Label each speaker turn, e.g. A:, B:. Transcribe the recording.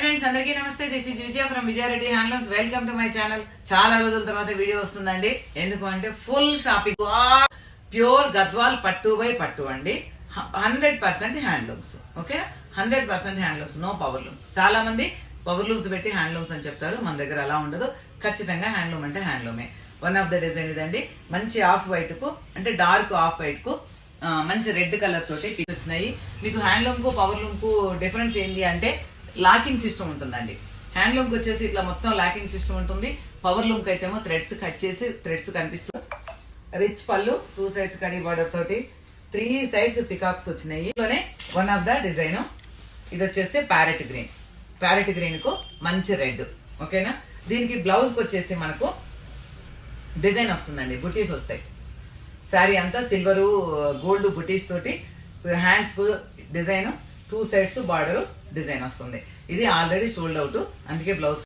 A: Friends, అందరికీ నమస్తే. This is Vijaya from Vijaya Reddy handlooms. Welcome to my channel. చాలా రోజుల తర్వాత వీడియో వస్తుందండి. ఎందుకు అంటే ఫుల్ షాపింగ్, ప్యూర్ గద్వాల్ పట్టు బై పట్టు అండి. 100% handlooms. Okay, 100% handlooms, no power looms. చాలా మంది పవర్ లూమ్స్ పెట్టి హ్యాండ్లూమ్స్ అని చెప్తారు. మన దగ్గర అలా ఉండదు. ఖచ్చితంగా హ్యాండ్లూమ్ అంటే హ్యాండ్లూమే. వన్ ఆఫ్ ద డిజైన్ ఇదండి. మంచి ఆఫ్ వైట్ కు, అంటే డార్క్ ఆఫ్ వైట్ కు మంచి రెడ్ కలర్ తోటి వచ్చినాయి. మీకు హ్యాండ్లూమ్ కు పవర్ లూమ్ కు డిఫరెన్స్ ఏంటి అంటే లాకింగ్ సిస్టమ్ ఉంటుందండి. హ్యాండ్లూమ్ కి వచ్చేసి ఇట్లా మొత్తం లాకింగ్ సిస్టమ్ ఉంటుంది. పవర్ లూమ్ కి అయితే థ్రెడ్స్ కట్ చేసి థ్రెడ్స్ కనిపిస్తుంది. రిచ్ పళ్ళు, 2 సైడ్స్ కడీ బార్డర్ తోటి 3 సైడ్స్ పికాక్స్ వచ్చినాయి. వన్ ఆఫ్ ద డిజైన్ ఇది వచ్చేసి ప్యారెట్ గ్రీన్. ప్యారెట్ గ్రీన్ కు మంచి రెడ్. ఓకేనా, దీనికి బ్లౌజ్ కి వచ్చేసి మనకు డిజైన్ వస్తుందండి, బుటీస్ వస్తాయి. శారీ అంతా సిల్వరు గోల్డ్ బుటీస్ తోటి, హ్యాండ్స్ కు డిజైన్, 2 సైడ్స్ బార్డర్ డిజైన్ వస్తుంది. ఇది ఆల్రెడీ సోల్డ్ అవుట్, అందుకే బ్లౌజ్